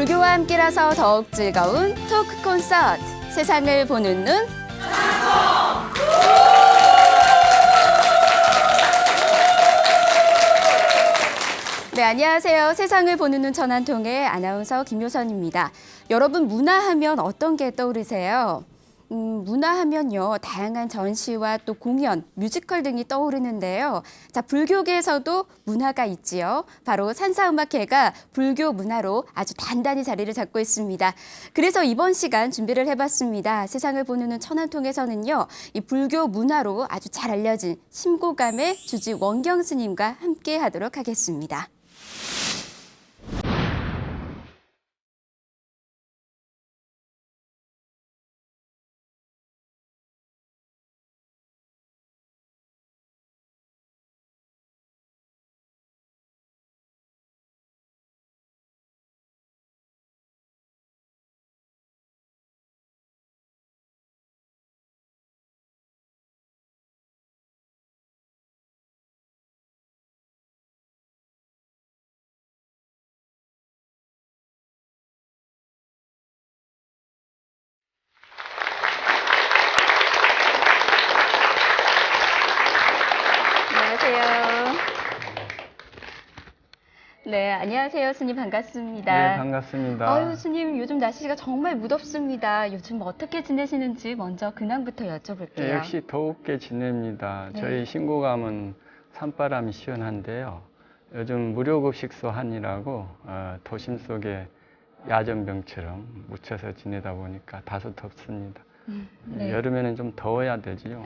불교와 함께라서 더욱 즐거운 토크 콘서트. 세상을 보는 눈. 네, 안녕하세요. 세상을 보는 눈 전환통의 아나운서 김효선입니다. 여러분, 문화하면 어떤 게 떠오르세요? 문화하면요, 다양한 전시와 또 공연, 뮤지컬 등이 떠오르는데요. 자, 불교계에서도 문화가 있지요. 바로 산사음악회가 불교 문화로 아주 단단히 자리를 잡고 있습니다. 그래서 이번 시간 준비를 해봤습니다. 세상을 보는 눈 천안통에서는요, 이 불교 문화로 아주 잘 알려진 심고감의 주지 원경 스님과 함께 하도록 하겠습니다. 네, 안녕하세요. 스님 반갑습니다. 네, 반갑습니다. 아유, 스님 요즘 날씨가 정말 무덥습니다. 요즘 어떻게 지내시는지 먼저 근황부터 여쭤볼게요. 네, 역시 더웁게 지냅니다. 네. 저희 신고감은 산바람이 시원한데요. 요즘 무료급식소 한이라고 도심 속에 야전병처럼 묻혀서 지내다 보니까 다소 덥습니다. 네. 여름에는 좀 더워야 되지요.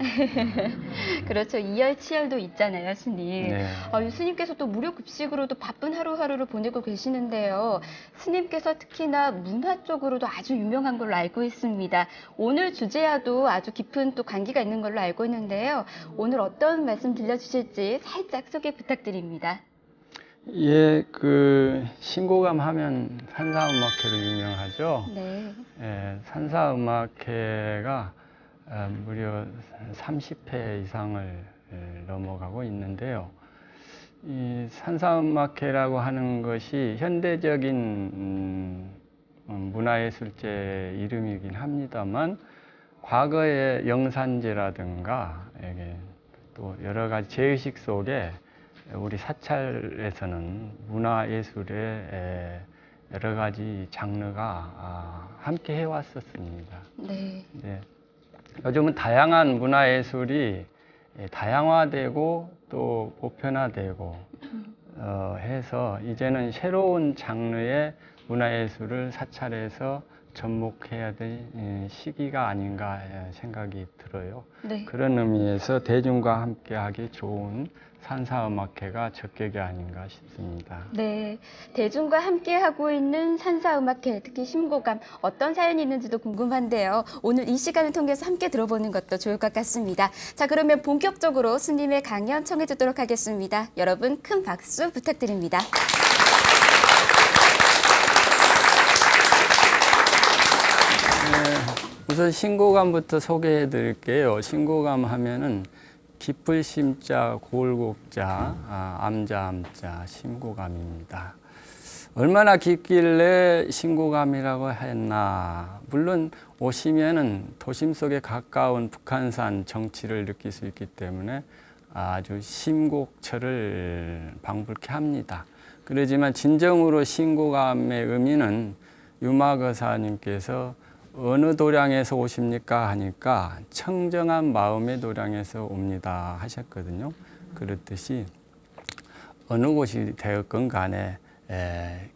그렇죠. 이열치열도 있잖아요, 스님. 네. 스님께서 또 무료급식으로도 바쁜 하루하루를 보내고 계시는데요. 스님께서 특히나 문화 쪽으로도 아주 유명한 걸로 알고 있습니다. 오늘 주제와도 아주 깊은 또 관계가 있는 걸로 알고 있는데요. 오늘 어떤 말씀 들려주실지 살짝 소개 부탁드립니다. 예, 신고감 하면 산사음악회로 유명하죠. 네. 예, 산사음악회가 무려 30회 이상을 넘어가고 있는데요. 이 산사음악회라고 하는 것이 현대적인 문화예술제 이름이긴 합니다만 과거의 영산제라든가 또 여러 가지 제의식 속에 우리 사찰에서는 문화예술의 여러 가지 장르가 함께 해왔었습니다. 네. 네. 요즘은 다양한 문화예술이 다양화되고 또 보편화되고 해서 이제는 새로운 장르의 문화예술을 사찰에서 접목해야 될 시기가 아닌가 생각이 들어요. 네. 그런 의미에서 대중과 함께하기 좋은 산사음악회가 적격이 아닌가 싶습니다. 네, 대중과 함께 하고 있는 산사음악회, 특히 심고감, 어떤 사연이 있는지도 궁금한데요. 오늘 이 시간을 통해서 함께 들어보는 것도 좋을 것 같습니다. 자, 그러면 본격적으로 스님의 강연 청해 듣도록 하겠습니다. 여러분 큰 박수 부탁드립니다. 우선 신고감부터 소개해 드릴게요. 신고감 하면은 기쁠 심자, 고울곡자, 암자, 암자, 심고감입니다. 얼마나 깊길래 신고감이라고 했나. 물론 오시면은 도심 속에 가까운 북한산 정취를 느낄 수 있기 때문에 아주 심곡처를 방불케 합니다. 그러지만 진정으로 신고감의 의미는 유마거사님께서 어느 도량에서 오십니까 하니까 청정한 마음의 도량에서 옵니다 하셨거든요. 그렇듯이 어느 곳이 되었건 간에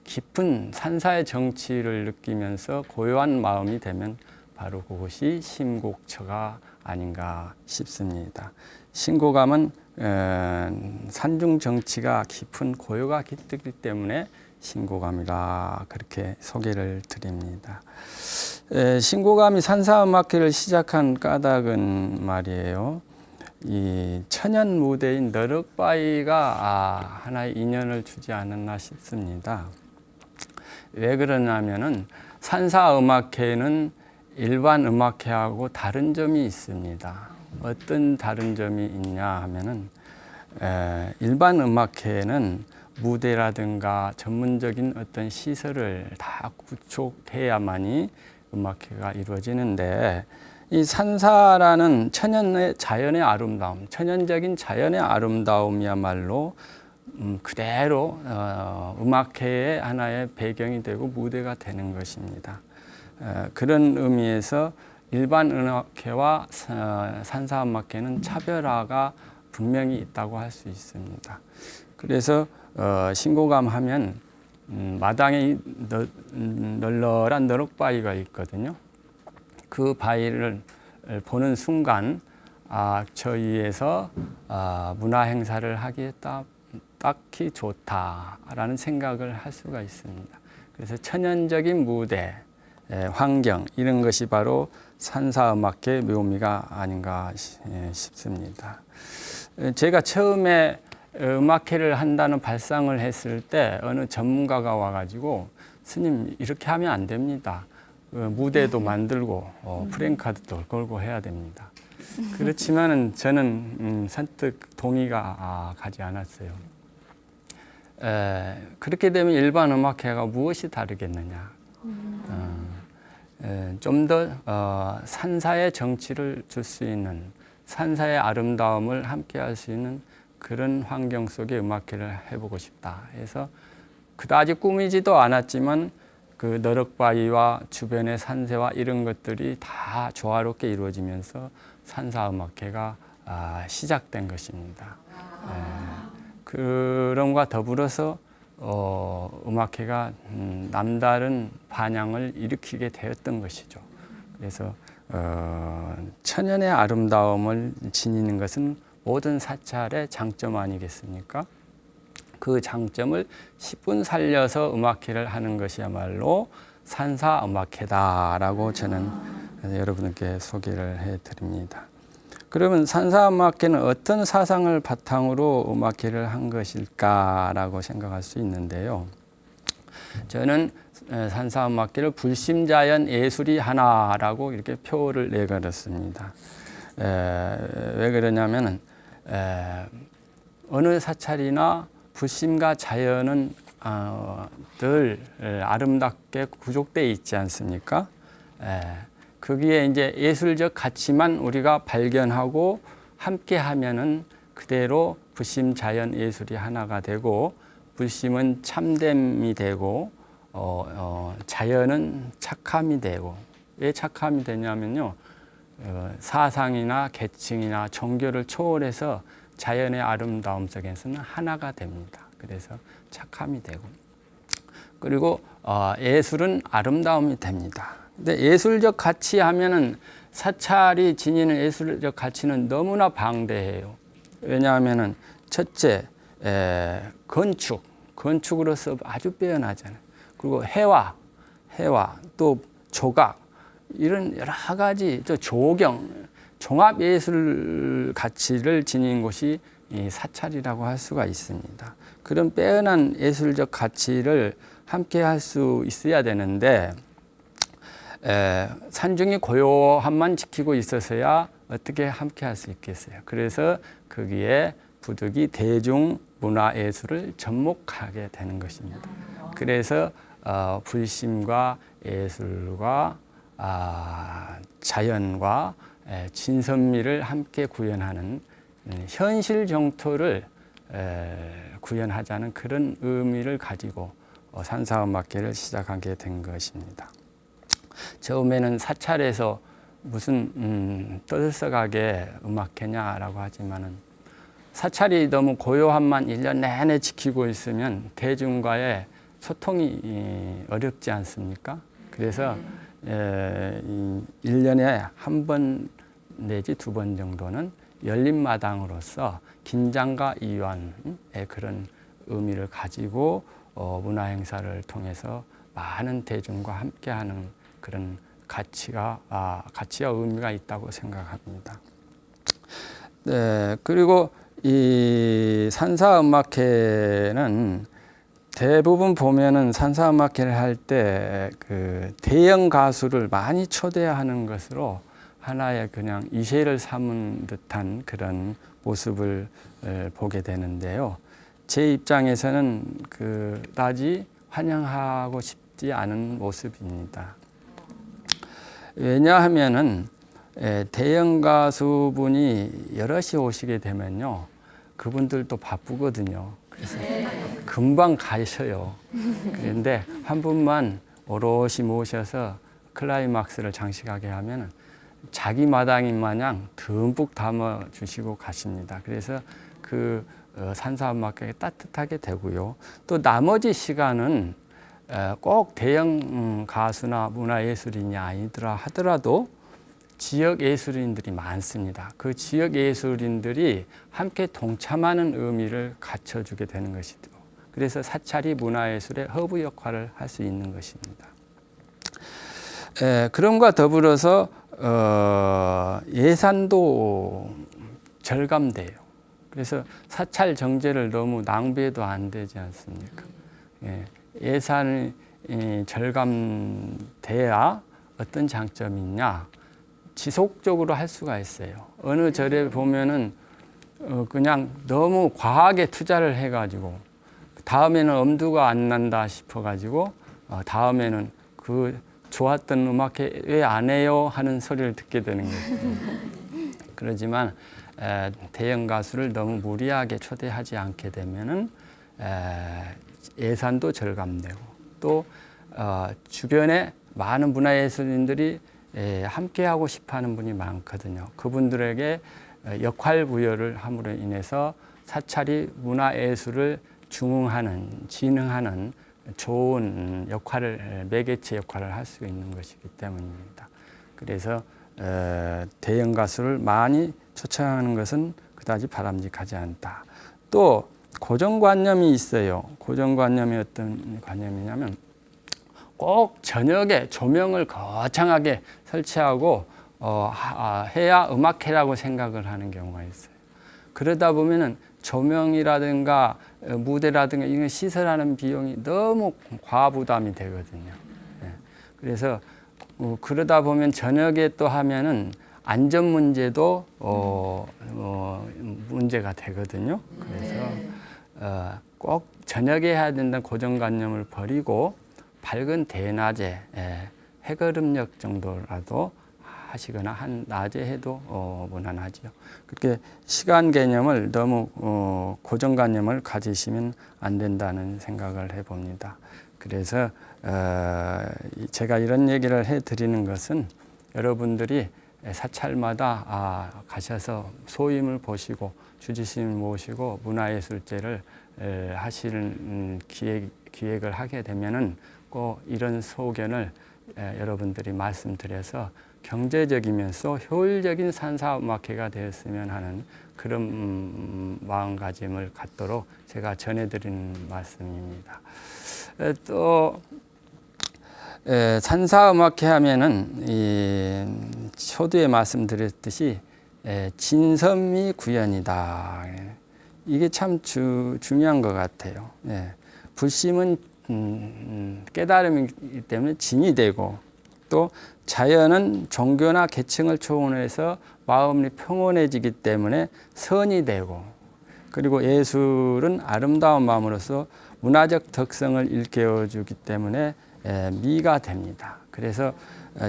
깊은 산사의 정취를 느끼면서 고요한 마음이 되면 바로 그것이 심곡처가 아닌가 싶습니다. 신고감은 산중 정취가 깊은 고요가 깃들기 때문에 신고감이라 그렇게 소개를 드립니다. 신고감이 산사음악회를 시작한 까닭은 말이에요. 이 천연 무대인 너럭바위가 하나의 인연을 주지 않았나 싶습니다. 왜 그러냐면은 산사음악회는 일반 음악회하고 다른 점이 있습니다. 어떤 다른 점이 있냐 하면은 일반 음악회는 무대라든가 전문적인 어떤 시설을 다 구축해야만이 음악회가 이루어지는데, 이 산사라는 천연의 자연의 아름다움, 천연적인 자연의 아름다움이야말로 그대로 음악회의 하나의 배경이 되고 무대가 되는 것입니다. 그런 의미에서 일반 음악회와 산사음악회는 차별화가 분명히 있다고 할 수 있습니다. 그래서 신고감 하면 마당에 널널한 너럭바위가 있거든요. 그 바위를 보는 순간 저 위에서 문화 행사를 하기에 딱히 좋다라는 생각을 할 수가 있습니다. 그래서 천연적인 무대, 환경 이런 것이 바로 산사음악회 묘미가 아닌가 싶습니다. 제가 처음에 음악회를 한다는 발상을 했을 때 어느 전문가가 와가지고 스님 이렇게 하면 안 됩니다. 무대도 만들고 프랭카드도 걸고 해야 됩니다. 그렇지만은 저는 선뜻 동의가 가지 않았어요. 그렇게 되면 일반 음악회가 무엇이 다르겠느냐? 좀 더 산사의 정취를 줄 수 있는, 산사의 아름다움을 함께 할 수 있는 그런 환경 속에 음악회를 해보고 싶다 해서 그다지 꾸미지도 않았지만 그 너럭바위와 주변의 산세와 이런 것들이 다 조화롭게 이루어지면서 산사음악회가 시작된 것입니다. 그럼과 더불어서 음악회가 남다른 반향을 일으키게 되었던 것이죠. 그래서 천연의 아름다움을 지니는 것은 모든 사찰의 장점 아니겠습니까? 그 장점을 10분 살려서 음악회를 하는 것이야말로 산사음악회다라고 저는 여러분께 소개를 해드립니다. 그러면 산사음악회는 어떤 사상을 바탕으로 음악회를 한 것일까라고 생각할 수 있는데요. 저는 산사음악회를 불심자연 예술이 하나라고 이렇게 표를 내걸었습니다. 왜 그러냐면은 어느 사찰이나 불심과 자연은 늘 아름답게 구족되어 있지 않습니까? 거기에 이제 예술적 가치만 우리가 발견하고 함께 하면은 그대로 불심 자연 예술이 하나가 되고, 불심은 참됨이 되고, 자연은 착함이 되고. 왜 착함이 되냐면요, 사상이나 계층이나 종교를 초월해서 자연의 아름다움 속에서는 하나가 됩니다. 그래서 착함이 되고, 그리고 예술은 아름다움이 됩니다. 근데 예술적 가치 하면은 사찰이 지니는 예술적 가치는 너무나 방대해요. 왜냐하면은 첫째, 건축으로서 아주 빼어나잖아요. 그리고 해와 또 조각 이런 여러 가지 조경, 종합 예술 가치를 지닌 곳이 이 사찰이라고 할 수가 있습니다. 그런 빼어난 예술적 가치를 함께 할 수 있어야 되는데, 산중이 고요함만 지키고 있어서야 어떻게 함께 할 수 있겠어요. 그래서 거기에 부득이 대중문화예술을 접목하게 되는 것입니다. 그래서 불심과 예술과 자연과 진선미를 함께 구현하는 현실 정토를 구현하자는 그런 의미를 가지고 산사음악회를 시작하게 된 것입니다. 처음에는 사찰에서 무슨 떠들썩하게 음악회냐라고 하지만은, 사찰이 너무 고요함만 1년 내내 지키고 있으면 대중과의 소통이 어렵지 않습니까? 그래서 1년에 한 번 내지 2번 정도는 열린 마당으로서 긴장과 이완의 그런 의미를 가지고 문화 행사를 통해서 많은 대중과 함께하는 그런 가치와 의미가 있다고 생각합니다. 네, 그리고 이 산사음악회는 대부분 보면은 산사음악회를 할 때 그 대형 가수를 많이 초대하는 것으로 하나의 그냥 이세를 삼은 듯한 그런 모습을 보게 되는데요. 제 입장에서는 그다지 환영하고 싶지 않은 모습입니다. 왜냐하면은 대형 가수분이 여럿이 오시게 되면요, 그분들도 바쁘거든요. 그래서 금방 가셔요. 그런데 한 분만 오롯이 모셔서 클라이막스를 장식하게 하면 자기 마당인 마냥 듬뿍 담아 주시고 가십니다. 그래서 산사음악회가 따뜻하게 되고요. 또 나머지 시간은 꼭 대형 가수나 문화예술인이 아니더라 하더라도 지역 예술인들이 많습니다. 그 지역 예술인들이 함께 동참하는 의미를 갖춰주게 되는 것이죠. 그래서 사찰이 문화예술의 허브 역할을 할 수 있는 것입니다. 그럼과 더불어서 예산도 절감돼요. 그래서 사찰 정제를 너무 낭비해도 안 되지 않습니까? 예산이 절감돼야 어떤 장점이 있냐? 지속적으로 할 수가 있어요. 어느 절에 보면은 그냥 너무 과하게 투자를 해가지고 다음에는 엄두가 안 난다 싶어가지고 다음에는 그 좋았던 음악회 왜 안 해요? 하는 소리를 듣게 되는 거죠. 그러지만 대형 가수를 너무 무리하게 초대하지 않게 되면은 예산도 절감되고 또 주변에 많은 문화예술인들이 함께 하고 싶어하는 분이 많거든요. 그분들에게 역할 부여를 함으로 인해서 사찰이 문화예술을 중흥하는, 진흥하는 좋은 역할을, 매개체 역할을 할 수 있는 것이기 때문입니다. 그래서 대형 가수를 많이 초청하는 것은 그다지 바람직하지 않다. 또 고정관념이 있어요. 고정관념이 어떤 관념이냐면 꼭 저녁에 조명을 거창하게 설치하고 해야 음악회라고 생각을 하는 경우가 있어요. 그러다 보면은 조명이라든가 무대라든가 이런 시설하는 비용이 너무 과부담이 되거든요. 그래서 그러다 보면 저녁에 또 하면은 안전 문제도 문제가 되거든요. 그래서 꼭 저녁에 해야 된다는 고정관념을 버리고 밝은 대낮에 해거름역 정도라도 하시거나 한 낮에 해도 무난하죠. 그렇게 시간 개념을 너무 고정관념을 가지시면 안 된다는 생각을 해봅니다. 그래서 제가 이런 얘기를 해드리는 것은 여러분들이 사찰마다 가셔서 소임을 보시고 주지스님을 모시고 문화예술제를 하시는 기획을 하게 되면은 꼭 이런 소견을 여러분들이 말씀드려서 경제적이면서 효율적인 산사음악회가 되었으면 하는 그런 마음가짐을 갖도록 제가 전해드리는 말씀입니다. 또 산사음악회 하면은 초두에 말씀드렸듯이 진선미 구연이다. 이게 참 중요한 것 같아요. 불심은 깨달음이기 때문에 진이 되고 또 자연은 종교나 계층을 초월해서 마음이 평온해지기 때문에 선이 되고 그리고 예술은 아름다운 마음으로서 문화적 덕성을 일깨워주기 때문에 미가 됩니다. 그래서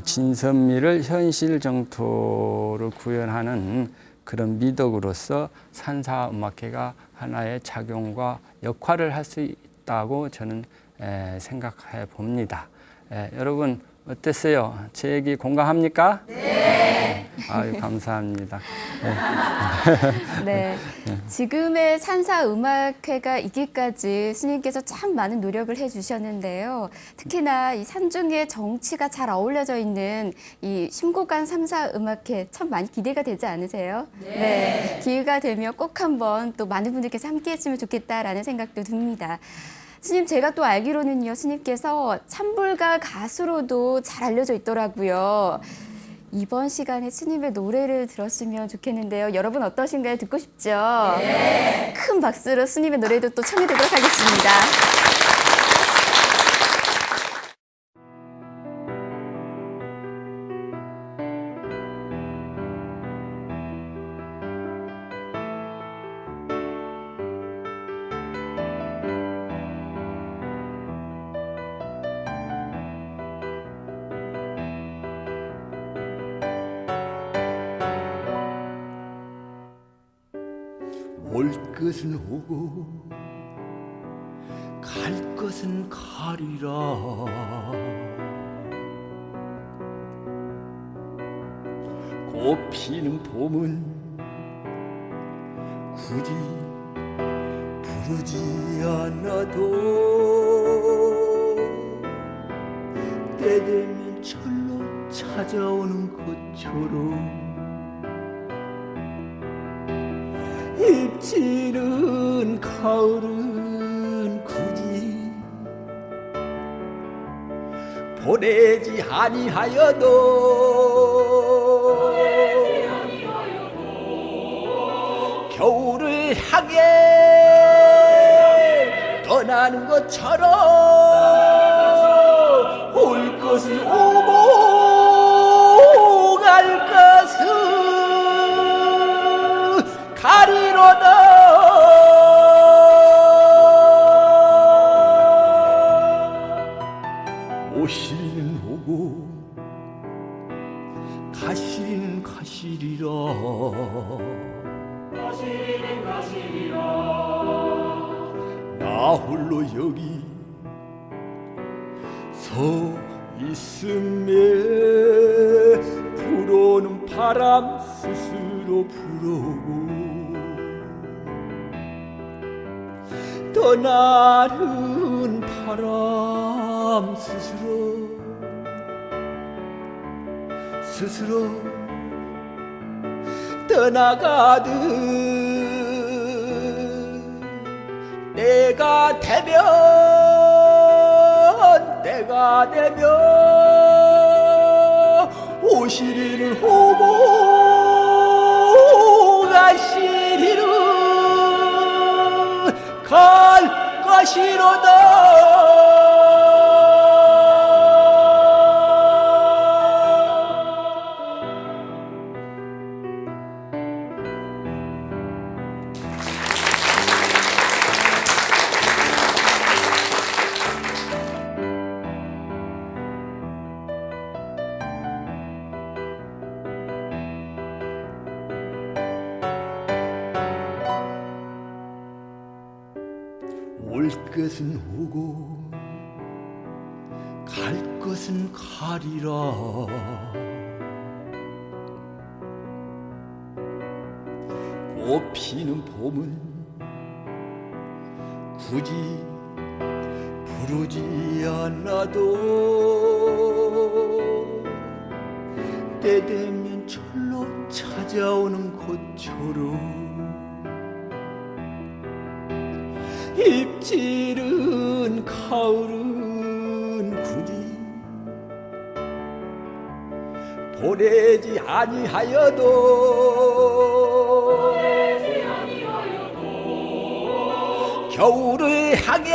진선미를 현실 정토를 구현하는 그런 미덕으로서 산사음악회가 하나의 작용과 역할을 할 수 있다고 저는 생각해 봅니다. 여러분 어땠어요? 제 얘기 공감합니까? 네. 아유, 감사합니다. 네. 지금의 산사음악회가 있기까지 스님께서 참 많은 노력을 해주셨는데요. 특히나 이 산중의 정치가 잘 어울려져 있는 이 심고간 산사음악회 참 많이 기대가 되지 않으세요? 네. 기회가 되면 꼭 한번 또 많은 분들께서 함께 했으면 좋겠다라는 생각도 듭니다. 스님, 제가 또 알기로는요, 스님께서 찬불가 가수로도 잘 알려져 있더라고요. 이번 시간에 스님의 노래를 들었으면 좋겠는데요. 여러분 어떠신가요? 듣고 싶죠? 네. 큰 박수로 스님의 노래도 또 청해 듣도록 하겠습니다. 올 것은 오고 갈 것은 가리라. 꽃 피는 봄은 굳이 부르지 않아도 때 되면 절로 찾아오는 것처럼 입지는 가을은 굳이 보내지 아니하여도 겨울을 향해 떠나는 것처럼 올 것은 오고 갈 것은 가리로다. 오시리는 오고 가시리는 가시리라. 나 홀로 여기 서 있음에 불어오는 바람 스스로 불어오고 떠나는 바람 스스로 떠나가듯 때가 되면 오시리는 오고 가시리는 갈 것이로다. 올 것은 오고 갈 것은 가리라. 꽃 피는 봄은 굳이 부르지 않아도 때 되면 절로 찾아오는 것처럼 입질은 가을은 굳이 보내지 아니하여도 겨울을 향해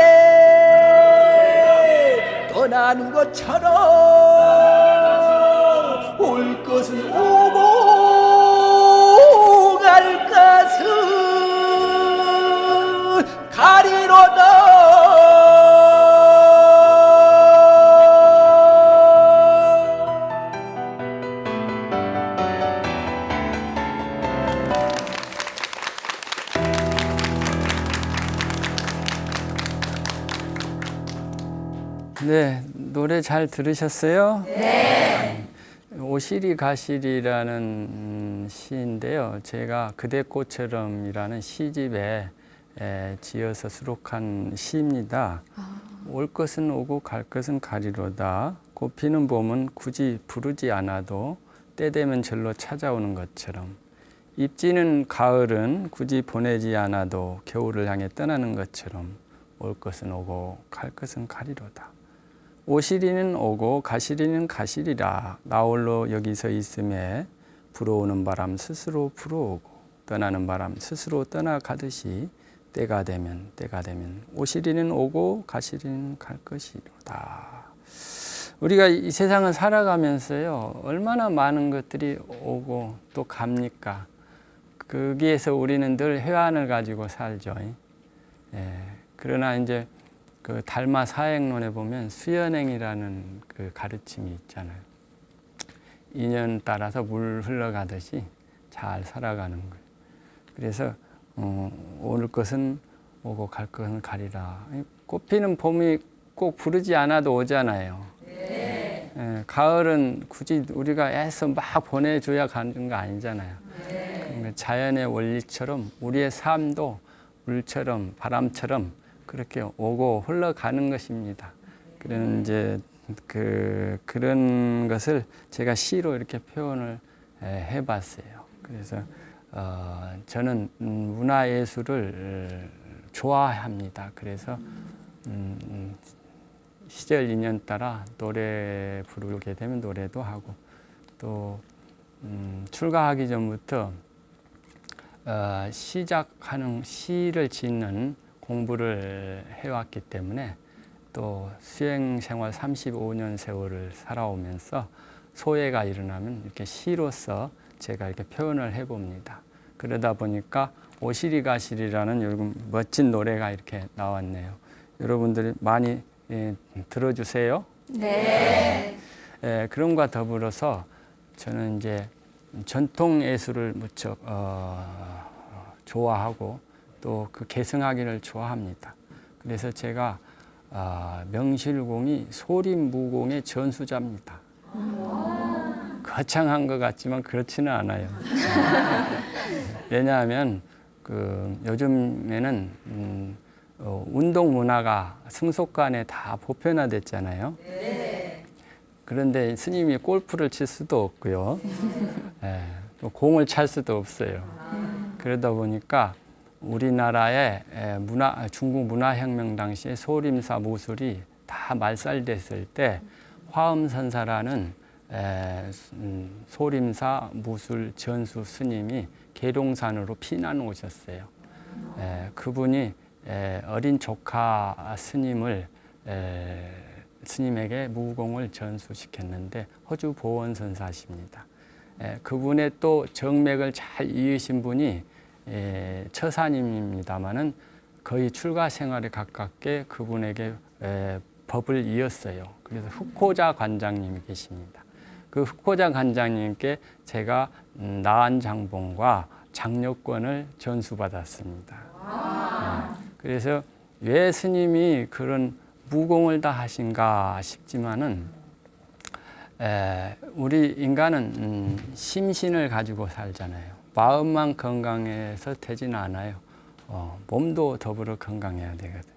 떠나는 것처럼 올 것은 오고 갈 것은 가리로다. 네, 노래 잘 들으셨어요? 네. 오시리 가시리라는 시인데요. 제가 그대꽃처럼이라는 시집에 지어서 수록한 시입니다. 올 것은 오고 갈 것은 가리로다. 꽃 피는 봄은 굳이 부르지 않아도 때 되면 절로 찾아오는 것처럼 입지는 가을은 굳이 보내지 않아도 겨울을 향해 떠나는 것처럼 올 것은 오고 갈 것은 가리로다. 오시리는 오고 가시리는 가시리라. 나 홀로 여기 서 있음에 불어오는 바람 스스로 불어오고 떠나는 바람 스스로 떠나가듯이 때가 되면 오시리는 오고 가시리는 갈 것이로다. 우리가 이 세상을 살아가면서요, 얼마나 많은 것들이 오고 또 갑니까? 거기에서 우리는 늘 회한을 가지고 살죠. 그러나 이제 그 달마 사행론에 보면 수연행이라는 그 가르침이 있잖아요. 인연 따라서 물 흘러가듯이 잘 살아가는 거예요. 그래서 올 것은 오고 갈 것은 가리라. 꽃피는 봄이 꼭 부르지 않아도 오잖아요. 가을은 굳이 우리가 애써 막 보내줘야 가는 거 아니잖아요. 그러니까 자연의 원리처럼 우리의 삶도 물처럼 바람처럼 그렇게 오고 흘러가는 것입니다. 그런 이제 그런 것을 제가 시로 이렇게 표현을 해봤어요. 그래서 저는 문화예술을 좋아합니다. 그래서 시절 인연 따라 노래 부르게 되면 노래도 하고 또 출가하기 전부터 시작하는 시를 짓는 공부를 해왔기 때문에 또 수행 생활 35년 세월을 살아오면서 소외가 일어나면 이렇게 시로서 제가 이렇게 표현을 해봅니다. 그러다 보니까 오시리 가시리라는 요즘 멋진 노래가 이렇게 나왔네요. 여러분들이 많이 들어주세요. 네. 그럼과 더불어서 저는 이제 전통 예술을 무척 좋아하고 또 그 계승하기를 좋아합니다. 그래서 제가 명실공히 소림무공의 전수자입니다. 거창한 것 같지만 그렇지는 않아요. 왜냐하면 요즘에는 운동 문화가 승속관에 다 보편화됐잖아요. 그런데 스님이 골프를 칠 수도 없고요. 또 공을 찰 수도 없어요. 그러다 보니까 우리나라의 중국 문화혁명 당시에 소림사 무술이 다 말살됐을 때 화엄선사라는 소림사 무술 전수 스님이 계룡산으로 피난 오셨어요. 그분이 어린 조카 스님에게 무공을 전수시켰는데 허주 보원선사십니다. 그분의 또 정맥을 잘 이으신 분이 처사님입니다마는 거의 출가 생활에 가깝게 그분에게 법을 이었어요. 그래서 흑호자 관장님이 계십니다. 그 흑호자 관장님께 제가 나안장봉과 장려권을 전수받았습니다. 그래서 왜 스님이 그런 무공을 다 하신가 싶지만은 우리 인간은 심신을 가지고 살잖아요. 마음만 건강해서 되지는 않아요. 몸도 더불어 건강해야 되거든요.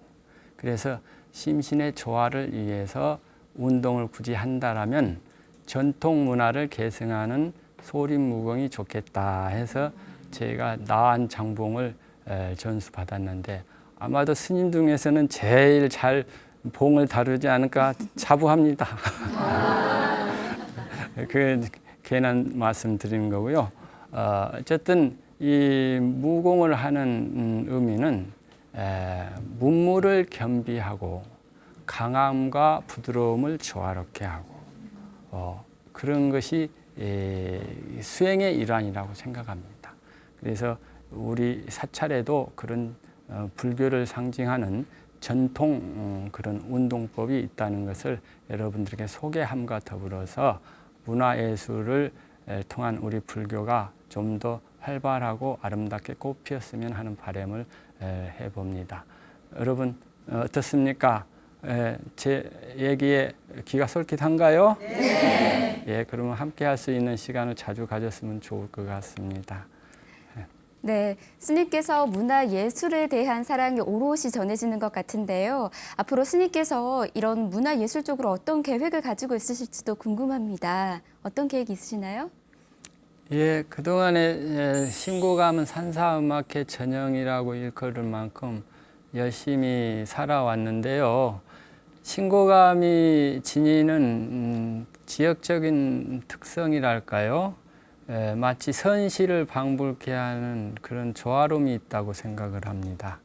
그래서 심신의 조화를 위해서 운동을 굳이 한다라면 전통 문화를 계승하는 소림무공이 좋겠다 해서 제가 나안장봉을 전수받았는데 아마도 스님 중에서는 제일 잘 봉을 다루지 않을까 자부합니다. 그 괜한 말씀 드리는 거고요. 어쨌든 이 무공을 하는 의미는 문물을 겸비하고 강함과 부드러움을 조화롭게 하고 그런 것이 수행의 일환이라고 생각합니다. 그래서 우리 사찰에도 그런 불교를 상징하는 전통 그런 운동법이 있다는 것을 여러분들에게 소개함과 더불어서 문화예술을 통한 우리 불교가 좀 더 활발하고 아름답게 꽃피었으면 하는 바람을 해봅니다. 여러분 어떻습니까? 제 얘기에 귀가 솔깃한가요? 네. 예, 그러면 함께 할 수 있는 시간을 자주 가졌으면 좋을 것 같습니다. 네, 스님께서 문화 예술에 대한 사랑이 오롯이 전해지는 것 같은데요. 앞으로 스님께서 이런 문화 예술 쪽으로 어떤 계획을 가지고 있으실지도 궁금합니다. 어떤 계획이 있으시나요? 예, 그동안에 신고감은 산사음악회 전형이라고 일컬을 만큼 열심히 살아왔는데요. 신고감이 지니는 지역적인 특성이랄까요? 마치 선시를 방불케 하는 그런 조화로움이 있다고 생각을 합니다.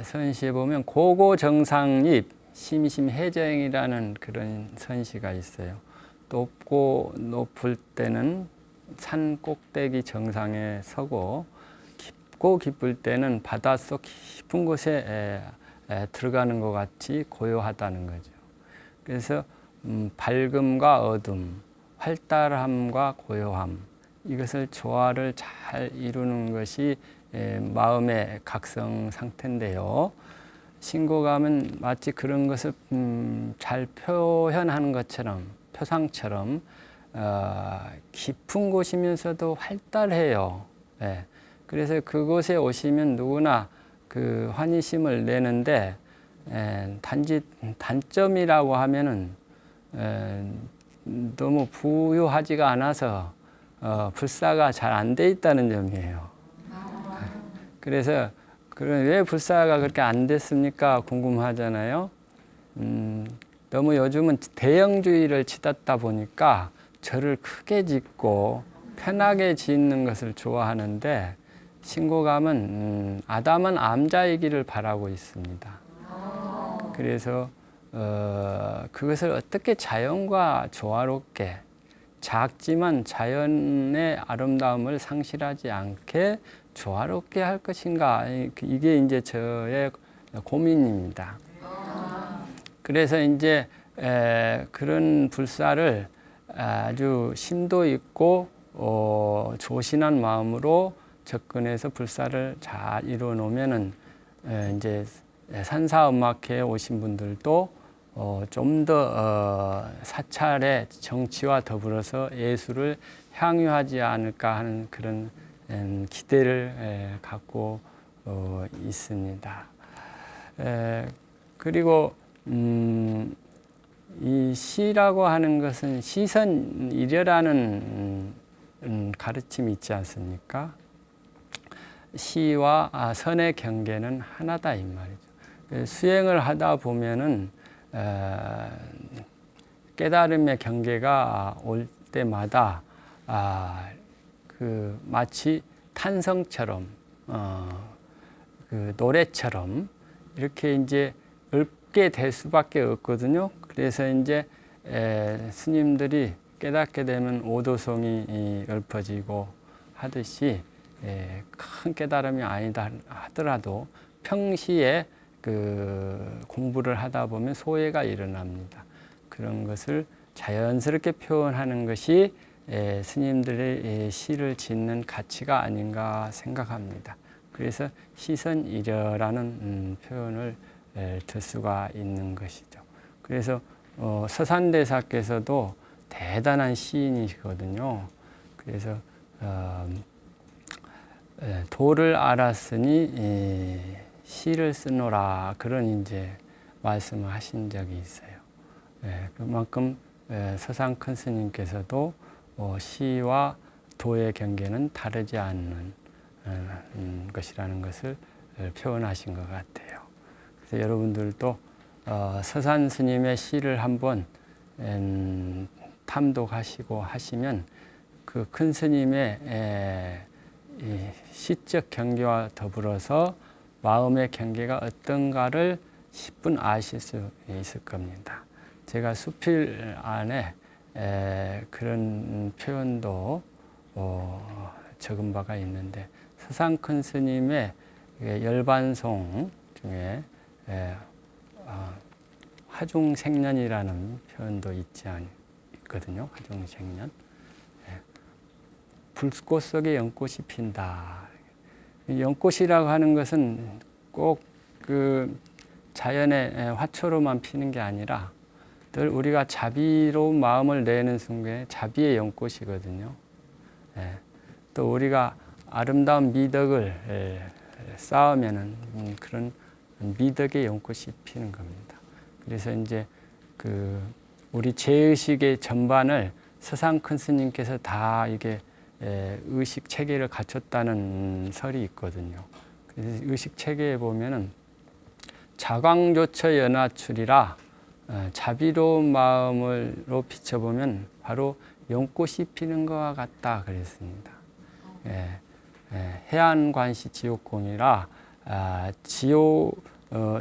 선시에 보면 고고정상립 심심해정이라는 그런 선시가 있어요. 높고 높을 때는 산 꼭대기 정상에 서고 깊고 깊을 때는 바닷속 깊은 곳에 들어가는 것 같이 고요하다는 거죠. 그래서 밝음과 어둠, 활달함과 고요함 이것을 조화를 잘 이루는 것이 마음의 각성 상태인데요. 신고감은 마치 그런 것을 잘 표현하는 것처럼, 표상처럼 깊은 곳이면서도 활달해요. 예. 그래서 그곳에 오시면 누구나 그 환희심을 내는데, 단지 단점이라고 하면은 너무 부유하지가 않아서 불사가 잘 안 돼 있다는 점이에요. 그래서 왜 불사가 그렇게 안 됐습니까? 궁금하잖아요. 너무 요즘은 대형주의를 치닫다 보니까 절을 크게 짓고 편하게 짓는 것을 좋아하는데, 신고감은 아담한 암자이기를 바라고 있습니다. 그래서 그것을 어떻게 자연과 조화롭게, 작지만 자연의 아름다움을 상실하지 않게 조화롭게 할 것인가, 이게 이제 저의 고민입니다. 그래서 이제 그런 불사를 아주 심도 있고 조신한 마음으로 접근해서 불사를 잘 이루어 놓으면은 이제 산사음악회에 오신 분들도 좀 더 사찰의 정치와 더불어서 예술을 향유하지 않을까 하는 그런 기대를 갖고 있습니다. 그리고 이 시라고 하는 것은 시선이려라는 가르침이 있지 않습니까? 시와 선의 경계는 하나다 이 말이죠. 수행을 하다 보면은 깨달음의 경계가 올 때마다 그 마치 탄성처럼 그 노래처럼 이렇게 이제 읊게 될 수밖에 없거든요. 그래서 이제 스님들이 깨닫게 되면 오도송이 읊어지고 하듯이 큰 깨달음이 아니다 하더라도 평시에 그 공부를 하다 보면 소회가 일어납니다. 그런 것을 자연스럽게 표현하는 것이 스님들의 시를 짓는 가치가 아닌가 생각합니다. 그래서 시선이려라는 표현을 들 수가 있는 것이죠. 그래서 서산대사께서도 대단한 시인이시거든요. 그래서 도를 알았으니 시를 쓰노라, 그런 이제 말씀을 하신 적이 있어요. 그만큼 서산 큰 스님께서도 시와 도의 경계는 다르지 않는 것이라는 것을 표현하신 것 같아요. 그래서 여러분들도 서산 스님의 시를 한번 탐독하시고 하시면 그 큰 스님의 이 시적 경계와 더불어서 마음의 경계가 어떤가를 10분 아실 수 있을 겁니다. 제가 수필 안에 그런 표현도 적은 바가 있는데, 서산 큰 스님의 열반송 중에 화중생년이라는 표현도 있거든요. 화중생년. 불꽃 속에 연꽃이 핀다. 연꽃이라고 하는 것은 꼭 그 자연의 화초로만 피는 게 아니라 늘 우리가 자비로운 마음을 내는 순간에 자비의 연꽃이거든요. 또 우리가 아름다운 미덕을 쌓으면은 그런 미덕의 연꽃이 피는 겁니다. 그래서 이제 그 우리 제의식의 전반을 서산 큰 스님께서 다 이게 의식 체계를 갖췄다는 설이 있거든요. 그래서 의식 체계에 보면은 자광조처 연화출이라 자비로운 마음으로 비춰보면 바로 연꽃이 피는 것과 같다 그랬습니다. 해안관시 지옥공이라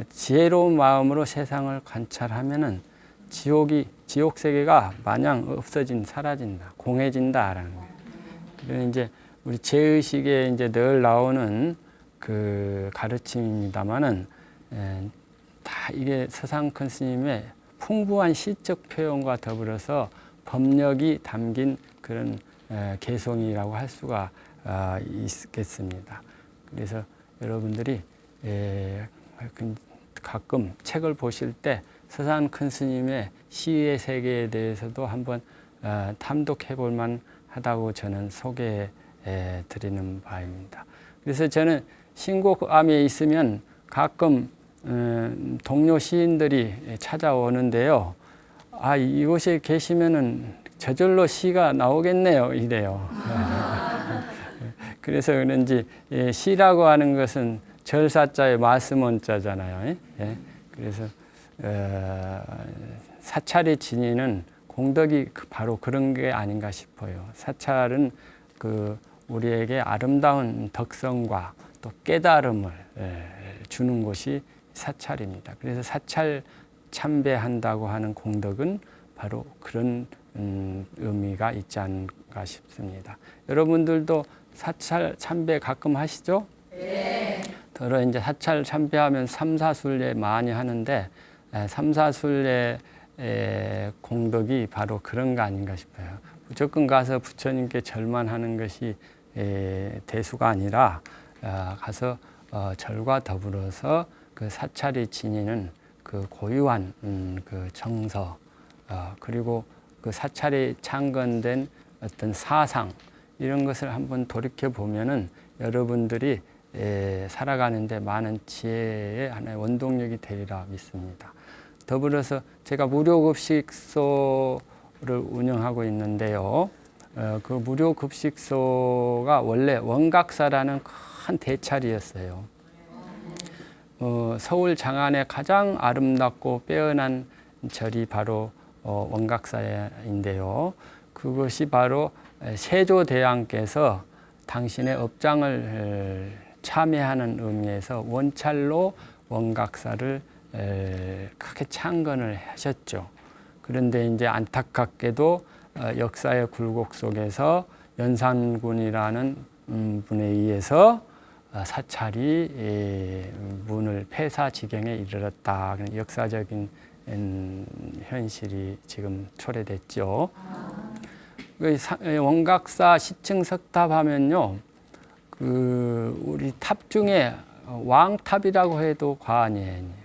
지혜로운 마음으로 세상을 관찰하면은 지옥 세계가 마냥 사라진다, 공해진다라는 거예요. 그래서 이제 우리 제의식에 이제 늘 나오는 그 가르침입니다만은 다 이게 서산 큰 스님의 풍부한 시적 표현과 더불어서 법력이 담긴 그런 개송이라고 할 수가 있겠습니다. 그래서 여러분들이 가끔 책을 보실 때 서산 큰 스님의 시의 세계에 대해서도 한번 탐독해 볼 만하다고 저는 소개해 드리는 바입니다. 그래서 저는 신곡암에 있으면 가끔 동료 시인들이 찾아오는데요. 아, 이곳에 계시면은 저절로 시가 나오겠네요. 이래요. 그래서 그런지 시라고 하는 것은 절사자의 말씀원자잖아요. 예? 그래서 사찰의 진위는 공덕이 바로 그런 게 아닌가 싶어요. 사찰은 우리에게 아름다운 덕성과 또 깨달음을 주는 곳이 사찰입니다. 그래서 사찰 참배한다고 하는 공덕은 바로 그런 의미가 있지 않을까 싶습니다. 여러분들도 사찰 참배 가끔 하시죠? 네. 더러 이제 사찰 참배하면 삼사순례 많이 하는데 삼사순례 공덕이 바로 그런 거 아닌가 싶어요. 무조건 가서 부처님께 절만하는 것이 대수가 아니라 가서 절과 더불어서 그 사찰이 지니는 그 고유한 그 정서 그리고 그 사찰이 창건된 어떤 사상 이런 것을 한번 돌이켜 보면은 여러분들이 살아가는데 많은 지혜의 하나의 원동력이 되리라 믿습니다. 더불어서 제가 무료급식소를 운영하고 있는데요. 그 무료급식소가 원래 원각사라는 큰 대찰이었어요. 서울 장안에 가장 아름답고 빼어난 절이 바로 원각사인데요. 그것이 바로 세조대왕께서 당신의 업장을 참여하는 의미에서 원찰로 원각사를 크게 창건을 하셨죠. 그런데 이제 안타깝게도 역사의 굴곡 속에서 연산군이라는 분에 의해서 사찰이 문을 폐사 지경에 이르렀다. 역사적인 현실이 지금 초래됐죠. 원각사 시층 석탑 하면요, 우리 탑 중에 왕탑이라고 해도 과언이 아니에요.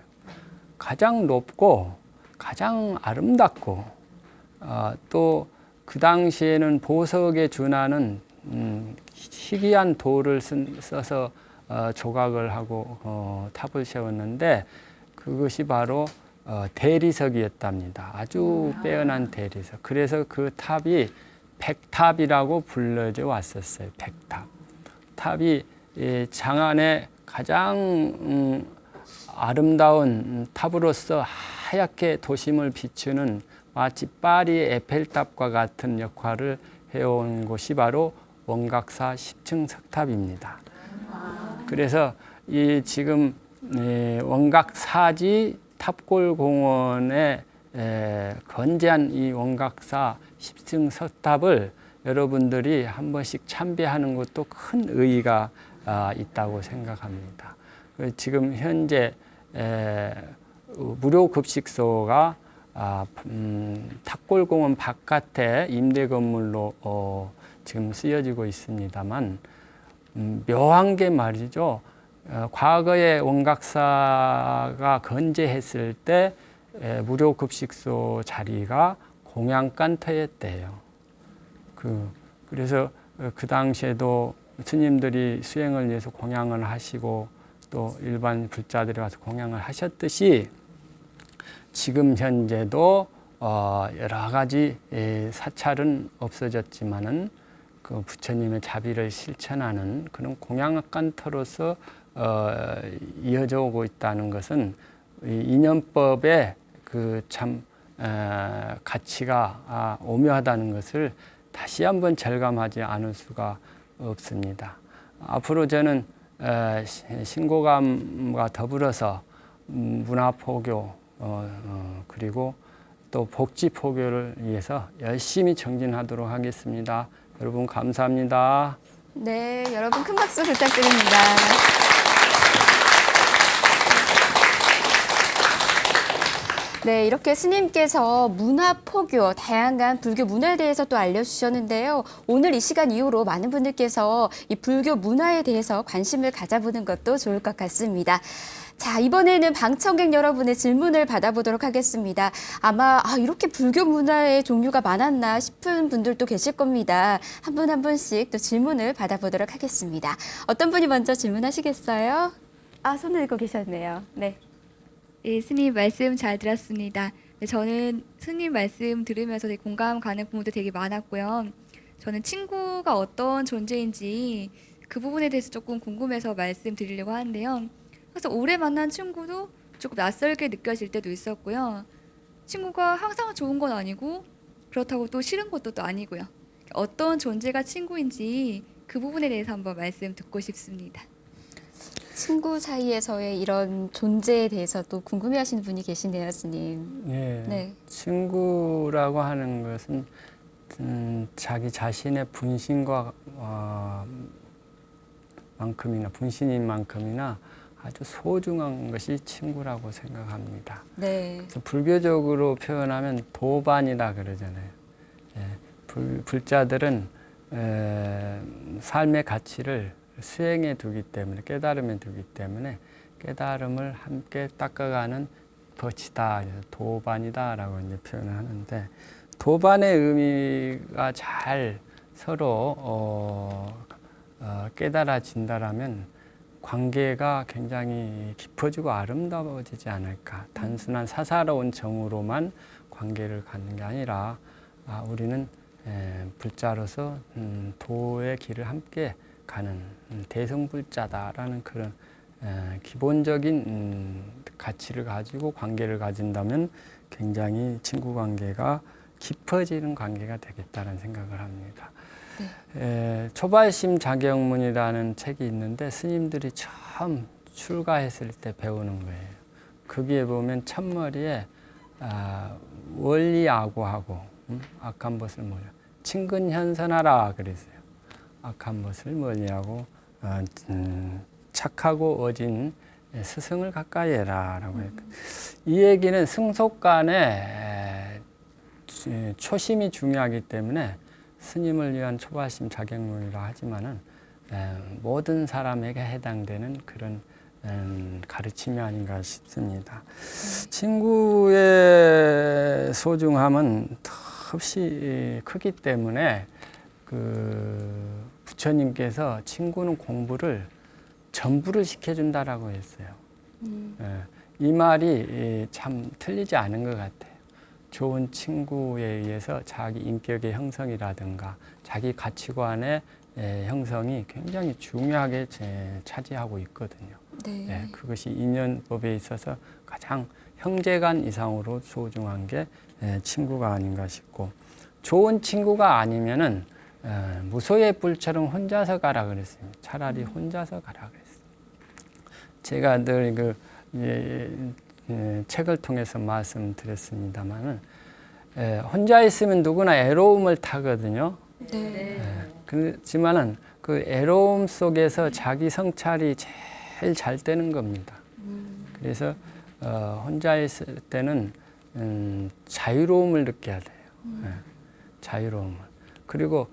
가장 높고 가장 아름답고 또 그 당시에는 보석에 준하는 희귀한 돌을 써서 조각을 하고 탑을 세웠는데 그것이 바로 대리석이었답니다. 아주 빼어난 대리석. 그래서 그 탑이 백탑이라고 불려져 왔었어요. 백탑. 탑이 장안의 가장 아름다운 탑으로서 하얗게 도심을 비추는 마치 파리의 에펠탑과 같은 역할을 해온 곳이 바로 원각사 10층 석탑입니다. 그래서 이 지금 원각사지 탑골공원에 건재한 이 원각사 10층 석탑을 여러분들이 한 번씩 참배하는 것도 큰 의의가 있다고 생각합니다. 지금 현재 무료급식소가 탑골공원 바깥에 임대 건물로 지금 쓰여지고 있습니다만 묘한 게 말이죠. 과거에 원각사가 건재했을 때 무료급식소 자리가 공양간터였대요. 그래서 그 당시에도 스님들이 수행을 위해서 공양을 하시고 또 일반 불자들이 와서 공양을 하셨듯이 지금 현재도 여러 가지 사찰은 없어졌지만은 그 부처님의 자비를 실천하는 그런 공양간터로서 이어져 오고 있다는 것은 이 인연법의 그 참 가치가 오묘하다는 것을 다시 한번 절감하지 않을 수가 없습니다. 앞으로 저는 신고감과 더불어서 문화포교 그리고 또 복지포교를 위해서 열심히 정진하도록 하겠습니다. 여러분 감사합니다. 네, 여러분 큰 박수 부탁드립니다. 네, 이렇게 스님께서 문화 포교, 다양한 불교 문화에 대해서 또 알려주셨는데요. 오늘 이 시간 이후로 많은 분들께서 이 불교 문화에 대해서 관심을 가져보는 것도 좋을 것 같습니다. 자, 이번에는 방청객 여러분의 질문을 받아보도록 하겠습니다. 아마 이렇게 불교 문화의 종류가 많았나 싶은 분들도 계실 겁니다. 한 분 한 분씩 또 질문을 받아보도록 하겠습니다. 어떤 분이 먼저 질문하시겠어요? 손을 들고 계셨네요. 네. 예, 스님 말씀 잘 들었습니다. 네, 저는 스님 말씀 들으면서 되게 공감 가는 부분도 되게 많았고요. 저는 친구가 어떤 존재인지 그 부분에 대해서 조금 궁금해서 말씀드리려고 하는데요. 그래서 오래 만난 친구도 조금 낯설게 느껴질 때도 있었고요. 친구가 항상 좋은 건 아니고 그렇다고 또 싫은 것도 또 아니고요. 어떤 존재가 친구인지 그 부분에 대해서 한번 말씀 듣고 싶습니다. 친구 사이에서의 이런 존재에 대해서 또 궁금해하시는 분이 계시네요, 스님. 예, 네. 친구라고 하는 것은 자기 자신의 분신과 만큼이나 분신인 만큼이나 아주 소중한 것이 친구라고 생각합니다. 네. 그래서 불교적으로 표현하면 도반이다 그러잖아요. 예, 불자들은 삶의 가치를 수행해 두기 때문에, 깨달음에 두기 때문에 깨달음을 함께 닦아가는 법이다, 도반이다라고 이제 표현을 하는데, 도반의 의미가 잘 서로 깨달아진다라면 관계가 굉장히 깊어지고 아름다워지지 않을까. 단순한 사사로운 정으로만 관계를 갖는 게 아니라 우리는 불자로서 도의 길을 함께 가는 대성불자다라는 그런 기본적인 가치를 가지고 관계를 가진다면 굉장히 친구 관계가 깊어지는 관계가 되겠다는 생각을 합니다. 초발심 자격문이라는 책이 있는데 스님들이 처음 출가했을 때 배우는 거예요. 거기에 보면 첫머리에 원리아고하고 악한 것을 멀리 친근현선하라 그랬어요. 악한 것을 멀리하고 착하고 어진 스승을 가까이 해라 라고 했고, 이 얘기는 승속간에 초심이 중요하기 때문에 스님을 위한 초발심 자격문이라 하지만은 모든 사람에게 해당되는 그런 가르침이 아닌가 싶습니다. 친구의 소중함은 턱없이 크기 때문에 부처님께서 친구는 공부를 전부를 시켜준다라고 했어요. 이 말이 참 틀리지 않은 것 같아요. 좋은 친구에 의해서 자기 인격의 형성이라든가 자기 가치관의 형성이 굉장히 중요하게 차지하고 있거든요. 네. 그것이 인연법에 있어서 가장 형제간 이상으로 소중한 게 친구가 아닌가 싶고, 좋은 친구가 아니면은 무소의 뿔처럼 혼자서 가라 그랬어요. 차라리 혼자서 가라 그랬어요. 제가 늘 책을 통해서 말씀드렸습니다만은 혼자 있으면 누구나 애로움을 타거든요. 네. 그렇지만은 그 애로움 속에서 자기 성찰이 제일 잘 되는 겁니다. 그래서 혼자 있을 때는 자유로움을 느껴야 돼요. 자유로움을. 그리고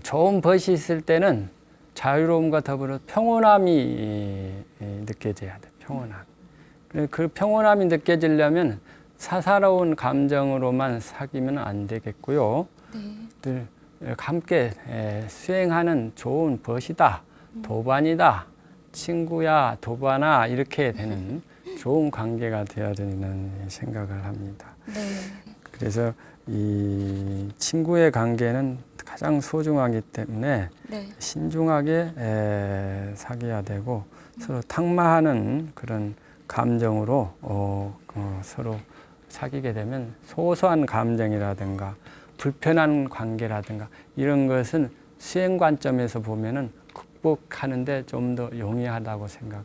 좋은 벗이 있을 때는 자유로움과 더불어 평온함이 느껴져야 돼요. 평온함. 그 평온함이 느껴지려면 사사로운 감정으로만 사귀면 안 되겠고요. 늘 함께 수행하는 좋은 벗이다, 도반이다, 친구야, 도반아 이렇게 되는 좋은 관계가 되어야 되는 생각을 합니다. 네. 그래서 이 친구의 관계는 가장 소중하기 때문에 네. 신중하게 사귀어야 되고 서로 탁마하는 그런 감정으로 서로 사귀게 되면 소소한 감정이라든가 불편한 관계라든가 이런 것은 수행 관점에서 보면은 극복하는데 좀 더 용이하다고 생각을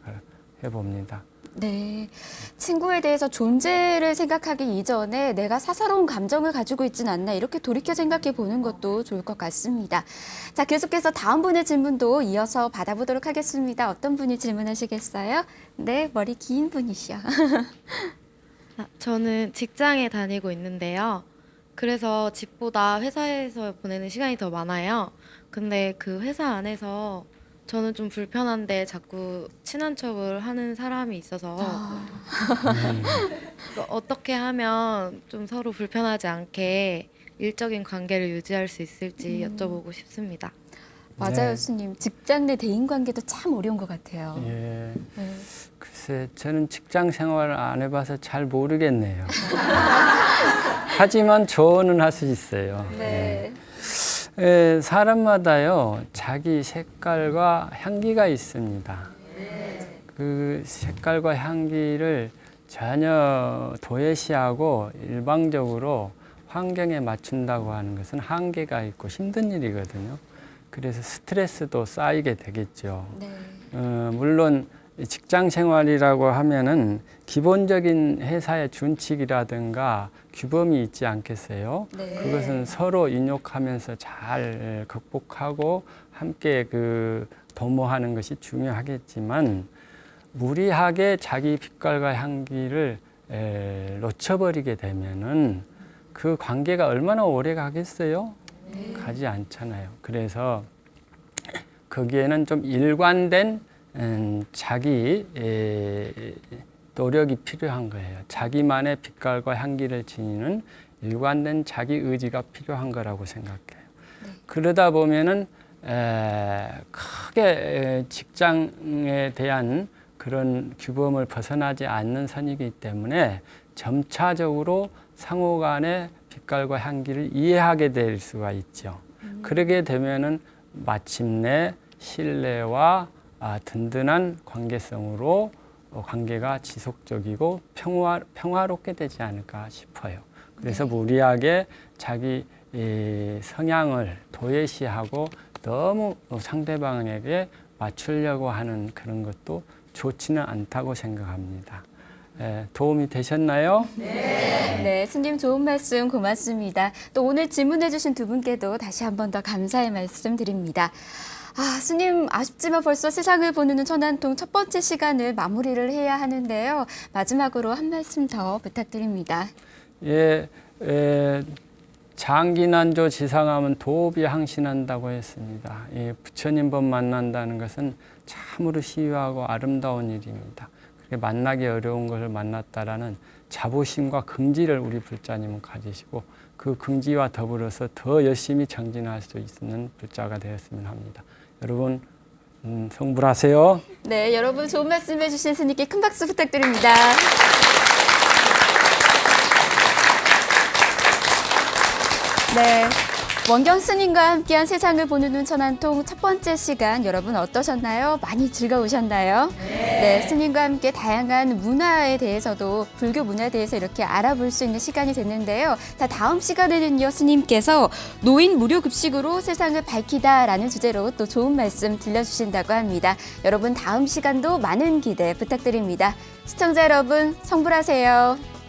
해봅니다. 네. 친구에 대해서 존재를 생각하기 이전에 내가 사사로운 감정을 가지고 있지는 않나 이렇게 돌이켜 생각해 보는 것도 좋을 것 같습니다. 자, 계속해서 다음 분의 질문도 이어서 받아보도록 하겠습니다. 어떤 분이 질문하시겠어요? 네, 머리 긴 분이시요. 저는 직장에 다니고 있는데요. 그래서 집보다 회사에서 보내는 시간이 더 많아요. 근데 그 회사 안에서 저는 좀 불편한데 자꾸 친한 척을 하는 사람이 있어서 어떻게 하면 좀 서로 불편하지 않게 일적인 관계를 유지할 수 있을지 여쭤보고 싶습니다. 맞아요, 네. 스님. 직장 내 대인 관계도 참 어려운 것 같아요. 예. 네. 글쎄, 저는 직장 생활을 안 해봐서 잘 모르겠네요. 하지만 조언은 할 수 있어요. 네. 예, 사람마다요, 자기 색깔과 향기가 있습니다. 그 색깔과 향기를 전혀 도외시하고 일방적으로 환경에 맞춘다고 하는 것은 한계가 있고 힘든 일이거든요. 그래서 스트레스도 쌓이게 되겠죠. 네. 물론 직장 생활이라고 하면은 기본적인 회사의 준칙이라든가 규범이 있지 않겠어요? 네. 그것은 서로 인욕하면서 잘 극복하고 함께 도모하는 것이 중요하겠지만 무리하게 자기 빛깔과 향기를 놓쳐버리게 되면은 그 관계가 얼마나 오래 가겠어요? 가지 않잖아요. 그래서 거기에는 좀 일관된 자기 노력이 필요한 거예요. 자기만의 빛깔과 향기를 지니는 일관된 자기 의지가 필요한 거라고 생각해요. 그러다 보면은 크게 직장에 대한 그런 규범을 벗어나지 않는 선이기 때문에 점차적으로 상호 간의 빛깔과 향기를 이해하게 될 수가 있죠. 그러게 되면은 마침내 신뢰와 든든한 관계성으로 관계가 지속적이고 평화롭게 되지 않을까 싶어요. 그래서 무리하게 자기 성향을 도외시하고 너무 상대방에게 맞추려고 하는 그런 것도 좋지는 않다고 생각합니다. 도움이 되셨나요? 네, 스님 좋은 말씀 고맙습니다. 또 오늘 질문해 주신 두 분께도 다시 한 번 더 감사의 말씀 드립니다. 스님 아쉽지만 벌써 세상을 보는 눈 천안통 첫 번째 시간을 마무리를 해야 하는데요. 마지막으로 한 말씀 더 부탁드립니다. 예, 장기난조 지상하면 도업이 항신한다고 했습니다. 부처님 법 만난다는 것은 참으로 희유하고 아름다운 일입니다. 그렇게 만나기 어려운 것을 만났다라는 자부심과 긍지를 우리 불자님은 가지시고 그 긍지와 더불어서 더 열심히 정진할 수 있는 불자가 되었으면 합니다. 여러분 성불하세요. 네, 여러분 좋은 말씀 해주신 스님께 큰 박수 부탁드립니다. 네, 원경 스님과 함께한 세상을 보는 눈 천안통 첫 번째 시간 여러분 어떠셨나요? 많이 즐거우셨나요? 네, 스님과 함께 다양한 문화에 대해서도 불교 문화에 대해서 이렇게 알아볼 수 있는 시간이 됐는데요. 자, 다음 시간에는요, 스님께서 노인 무료 급식으로 세상을 밝히다라는 주제로 또 좋은 말씀 들려주신다고 합니다. 여러분 다음 시간도 많은 기대 부탁드립니다. 시청자 여러분 성불하세요.